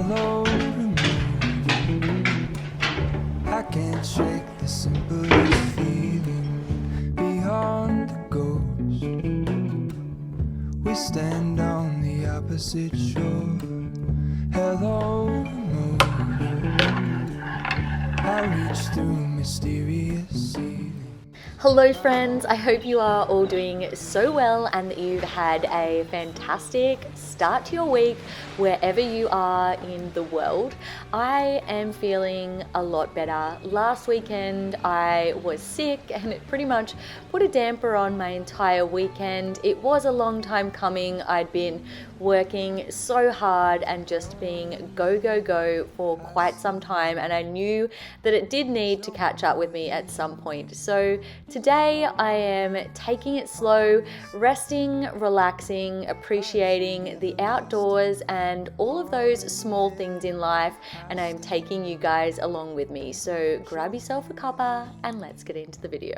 Hello to me. I can't shake the simplest feeling beyond the ghost. We stand on the opposite shore. Hello, moon. I reach through mysterious ceilings. Hello friends, I hope you are all doing so well and that you've had a fantastic start to your week wherever you are in the world. I am feeling a lot better. Last weekend I was sick and it pretty much put a damper on my entire weekend. It was a long time coming. I'd been working so hard and just being go, go, go for quite some time, and I knew that it did need to catch up with me at some point. So today I am taking it slow, resting, relaxing, appreciating the outdoors and all of those small things in life, and I'm taking you guys along with me. So grab yourself a cuppa and let's get into the video.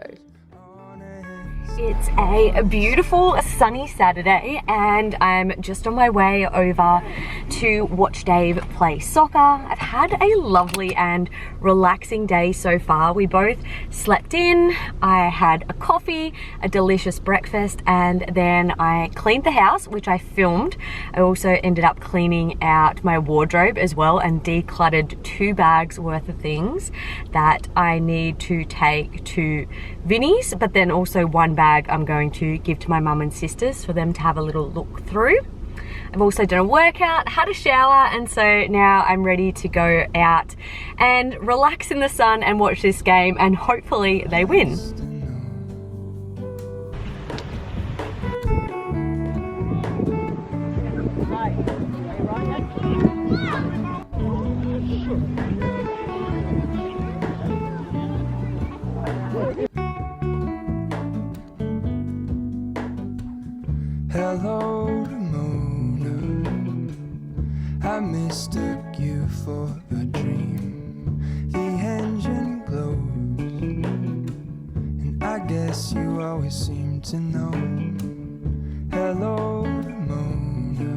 It's a beautiful sunny Saturday and I'm just on my way over to watch Dave play soccer. I've had a lovely and relaxing day so far. We both slept in, I had a coffee, a delicious breakfast, and then I cleaned the house, which I filmed. I also ended up cleaning out my wardrobe as well and decluttered 2 bags worth of things that I need to take to Vinny's, but then also 1 bag I'm going to give to my mum and sisters for them to have a little look through. I've also done a workout, had a shower, and so now I'm ready to go out and relax in the sun and watch this game, and hopefully they win. Hello to Mona. I mistook you for a dream. The engine glows, and I guess you always seem to know. Hello to Mona.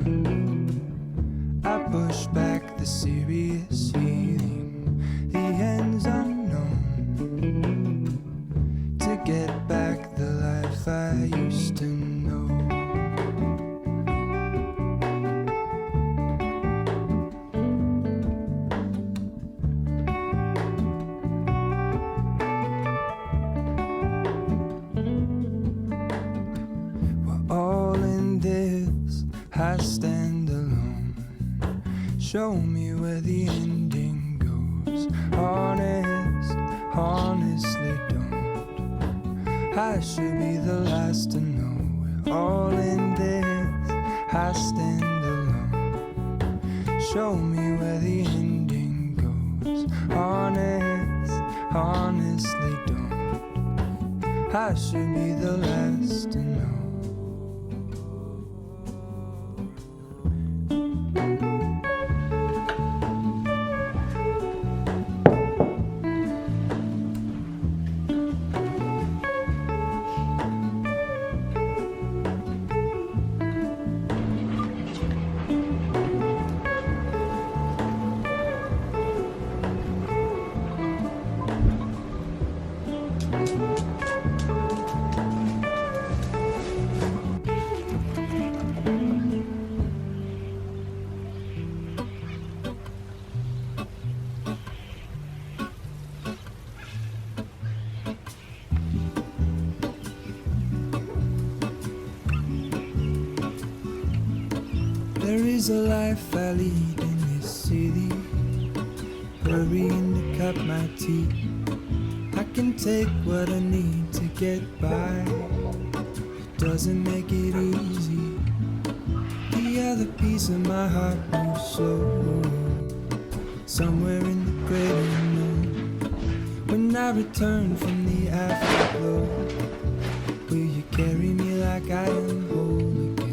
I push back the serious feeling. The end's unknown. To get back the life I used to know. I stand alone. Show me where the ending goes. Honestly don't. I should be the last to know. We're all in this. I stand alone. Show me where the ending goes. Honestly don't. I should be the last to know. There is a life I lead in this city, hurrying to cut my teeth. I can take what I need to get by. It doesn't make it easy. The other piece of my heart moves slow, somewhere in the great unknown. When I return from the afterglow, will you carry me like I am whole again?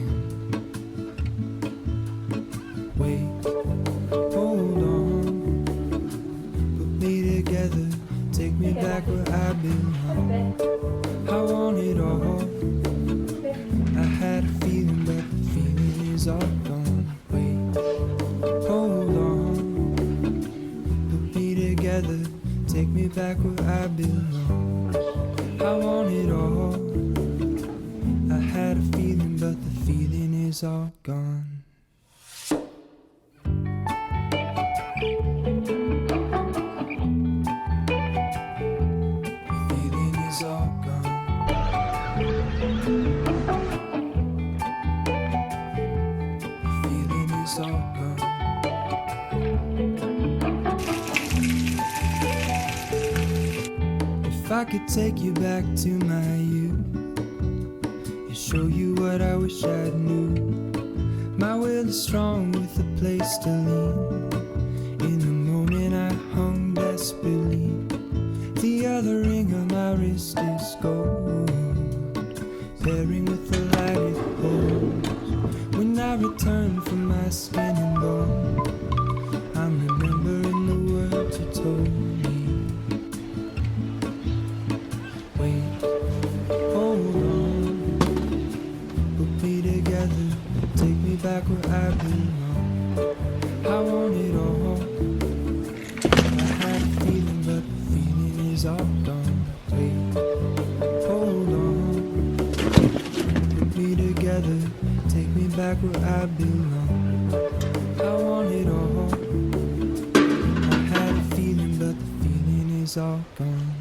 Wait, hold on, put me together, take me back where I belong. I want it all. I had a feeling, but the feeling is all gone. Wait, hold on, me back where I belong. I want it all. I had a feeling, but the feeling is all gone. The feeling is all gone. The feeling is all gone. If I could take you back to my youth and show you what I wish I knew. My will is strong with a place to lean. In the moment I hung desperately. The other ring on my wrist is gold, pairing with the light it holds. When I return from my skin and bone, I'm remembering the words you told me. Wait, hold on, put me together, take me back where I belong. I want it all. I had a feeling, but the feeling is all gone. Wait, hold on, put me together, take me back where I belong. I want it all. I had a feeling, but the feeling is all gone.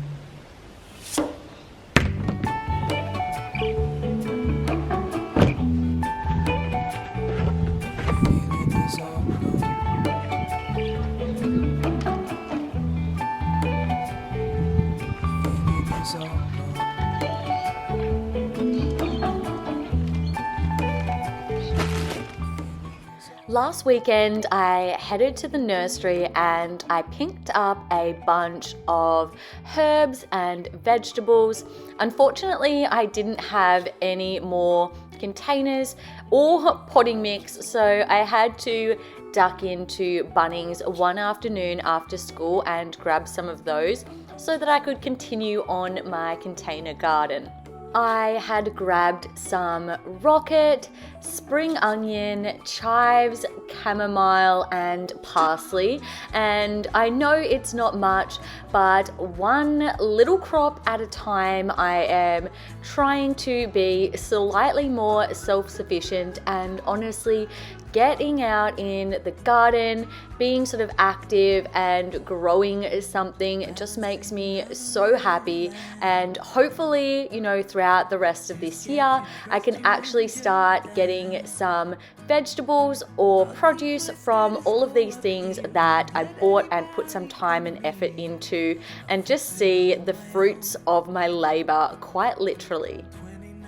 Last weekend, I headed to the nursery and I picked up a bunch of herbs and vegetables. Unfortunately, I didn't have any more containers or potting mix, so I had to duck into Bunnings one afternoon after school and grab some of those so that I could continue on my container garden. I had grabbed some rocket, spring onion, chives, chamomile, and parsley. And I know it's not much, but one little crop at a time, I am trying to be slightly more self-sufficient and honestly getting out in the garden, being sort of active and growing something just makes me so happy. And hopefully, throughout the rest of this year, I can actually start getting some vegetables or produce from all of these things that I bought and put some time and effort into, and just see the fruits of my labor, quite literally.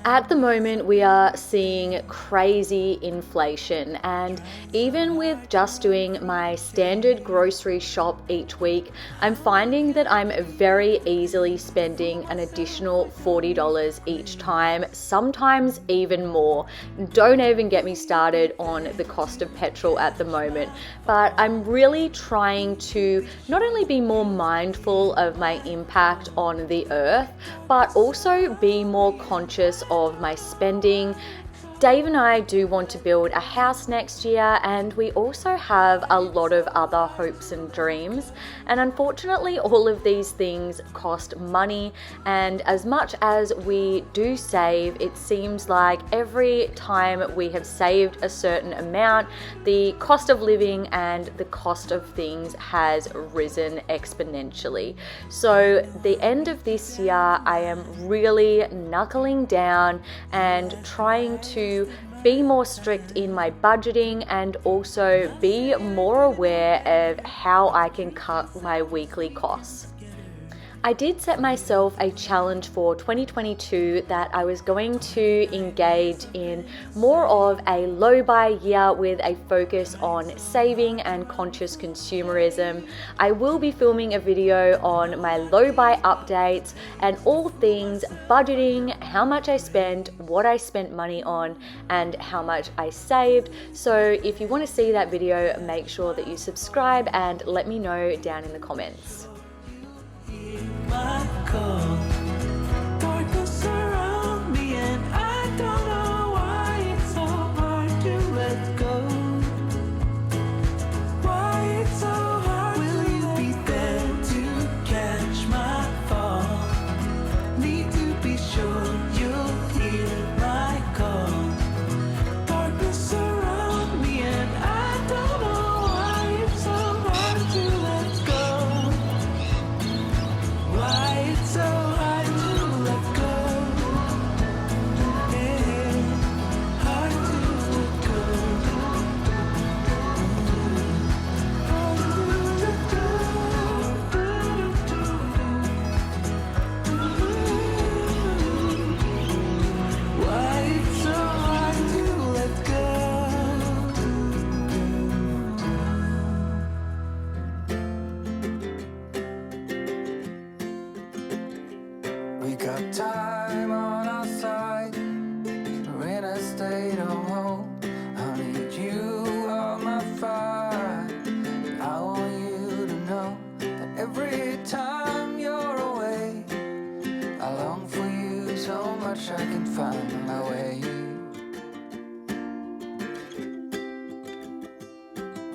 At the moment, we are seeing crazy inflation, and even with just doing my standard grocery shop each week, I'm finding that I'm very easily spending an additional $40 each time, sometimes even more. Don't even get me started on the cost of petrol at the moment, but I'm really trying to not only be more mindful of my impact on the earth, but also be more conscious of my spending. Dave and I do want to build a house next year, and we also have a lot of other hopes and dreams. And unfortunately, all of these things cost money. And as much as we do save, it seems like every time we have saved a certain amount, the cost of living and the cost of things has risen exponentially. So the end of this year, I am really knuckling down and trying to be more strict in my budgeting and also be more aware of how I can cut my weekly costs. I did set myself a challenge for 2022 that I was going to engage in more of a low buy year with a focus on saving and conscious consumerism. I will be filming a video on my low buy updates and all things budgeting, how much I spent, what I spent money on, and how much I saved. So if you want to see that video, make sure that you subscribe and let me know down in the comments. My call. Darkness surround me and I don't know why it's so hard to let go. Why it's so hard. Will you be there to catch my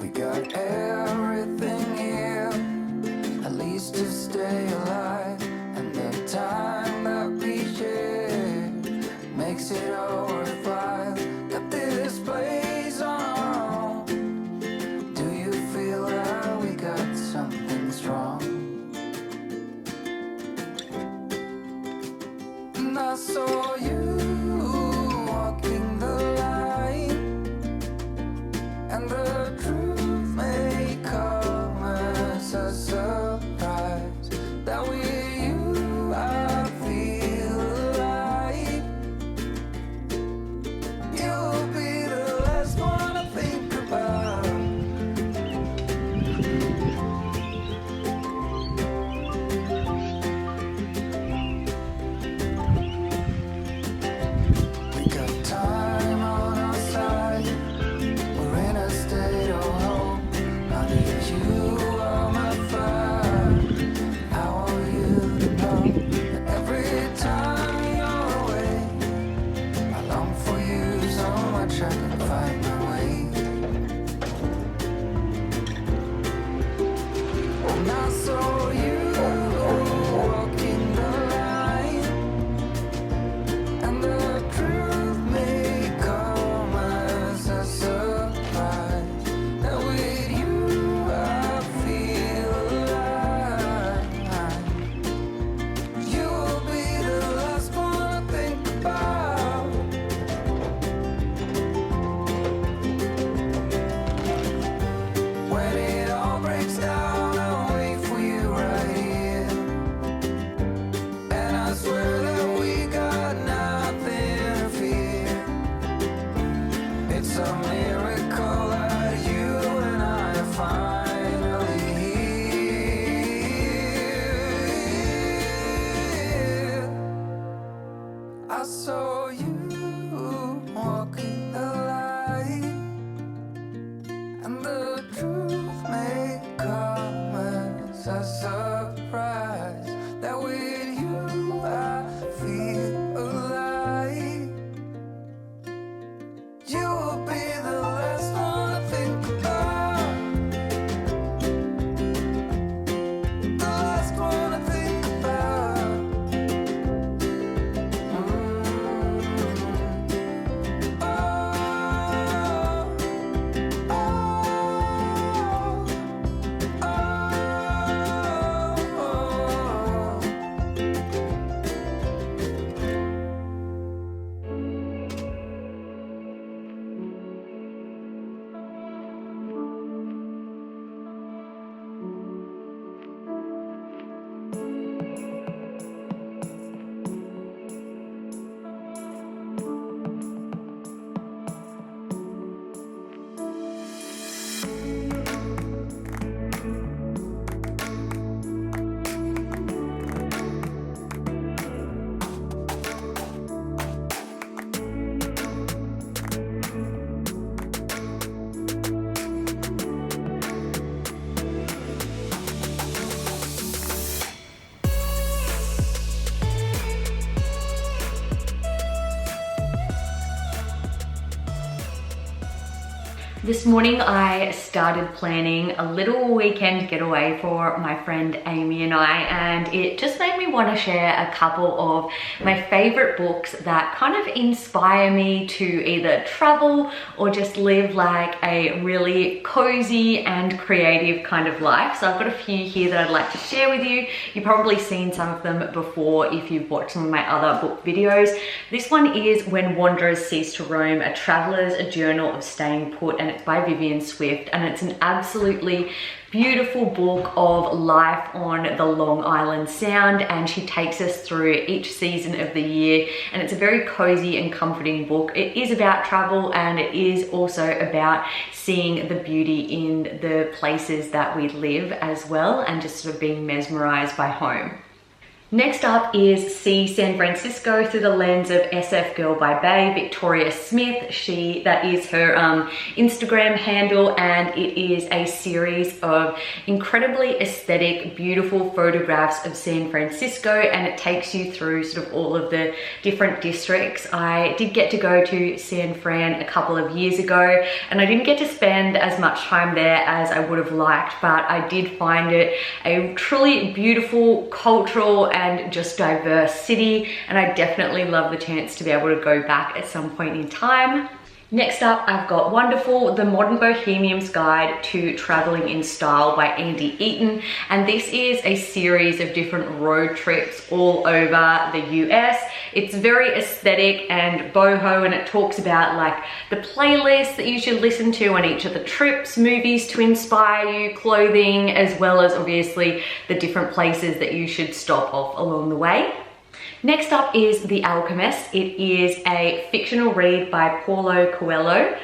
We got everything here, at least to stay alive. And the time that we share makes it all worthwhile. Got this place on our own. Do you feel that we got something strong? And I saw you walking the line, and the truth may come as a surprise. That with you I feel alive. You'll be the last one I think about. We got time on our side. We're in a state of hope. Honey, you are my fire. I want you to know that every time you're away, I long for you so much I can find my way. And I saw you walking the line, and the truth may come as a surprise. That with you I feel alive. You'll be the last one I think about. When it all breaks down, I'll wait for you right here. And I swear that we got nothing to fear. It's a miracle that you and I are finally here. I saw you walking the line, and the truth may come as a surprise. That with you I feel alive. You'll be the last one I think about. The last one I think about. This morning I started planning a little weekend getaway for my friend Amy and I, and it just made me want to share a couple of my favorite books that kind of inspire me to either travel or just live like a really cozy and creative kind of life. So I've got a few here that I'd like to share with you. You've probably seen some of them before if you've watched some of my other book videos. This one is When Wanderers Cease to Roam, A Traveller's Journal of Staying Put, and it's by Vivian Swift, and it's an absolutely beautiful book of life on the Long Island Sound, and she takes us through each season of the year, and it's a very cozy and comforting book. It is about travel, and it is also about seeing the beauty in the places that we live as well, and just sort of being mesmerized by home. Next up is See San Francisco Through the Lens of SF Girl by Bay, Victoria Smith. That is her Instagram handle, and it is a series of incredibly aesthetic, beautiful photographs of San Francisco, and it takes you through sort of all of the different districts. I did get to go to San Fran a couple of years ago, and I didn't get to spend as much time there as I would have liked, but I did find it a truly beautiful, cultural, and just diverse city, and I definitely love the chance to be able to go back at some point in time. Next up, I've got Wonderful, The Modern Bohemian's Guide to Traveling in Style by Andy Eaton. And this is a series of different road trips all over the US. It's very aesthetic and boho, and it talks about like the playlists that you should listen to on each of the trips, movies to inspire you, clothing, as well as obviously the different places that you should stop off along the way. Next up is The Alchemist. It is a fictional read by Paulo Coelho,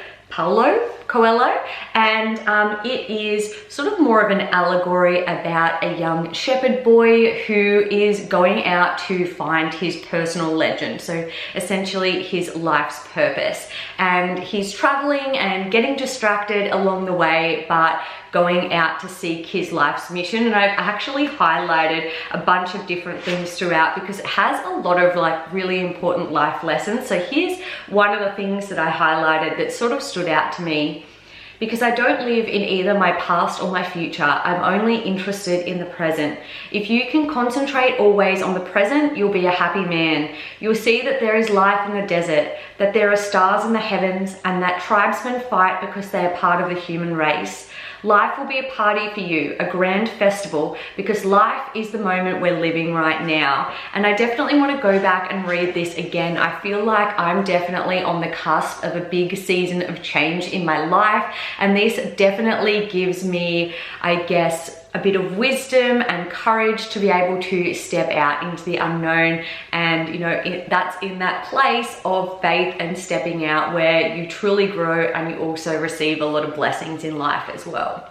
and it is sort of more of an allegory about a young shepherd boy who is going out to find his personal legend, so essentially his life's purpose. And he's traveling and getting distracted along the way, but going out to seek his life's mission. And I've actually highlighted a bunch of different things throughout because it has a lot of like really important life lessons. So here's one of the things that I highlighted that sort of stood out to me. Because I don't live in either my past or my future, I'm only interested in the present. If you can concentrate always on the present, you'll be a happy man. You'll see that there is life in the desert, that there are stars in the heavens, and that tribesmen fight because they are part of the human race. Life will be a party for you, a grand festival, because life is the moment we're living right now. And I definitely want to go back and read this again. I feel like I'm definitely on the cusp of a big season of change in my life, and this definitely gives me, I guess, a bit of wisdom and courage to be able to step out into the unknown. And you know, that's in that place of faith and stepping out where you truly grow and you also receive a lot of blessings in life as well.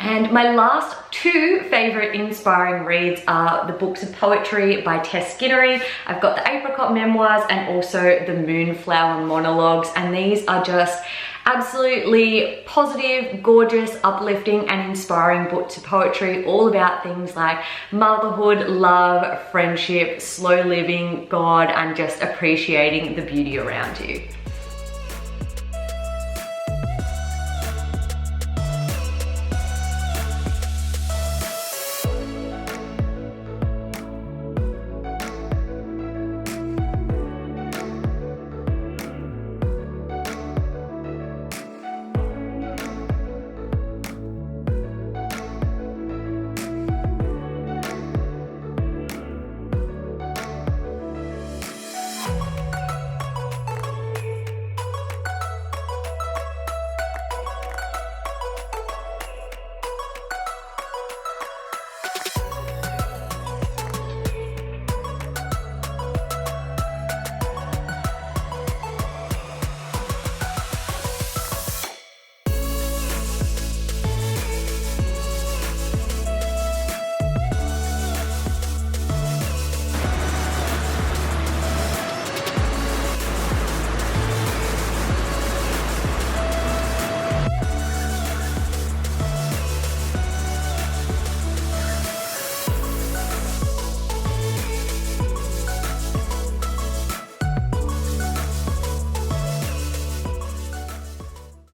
And my last two favorite inspiring reads are the books of poetry by Tess Skinnery. I've got the Apricot Memoirs and also the Moonflower Monologues, and these are just absolutely positive, gorgeous, uplifting, and inspiring books of poetry, all about things like motherhood, love, friendship, slow living, God, and just appreciating the beauty around you.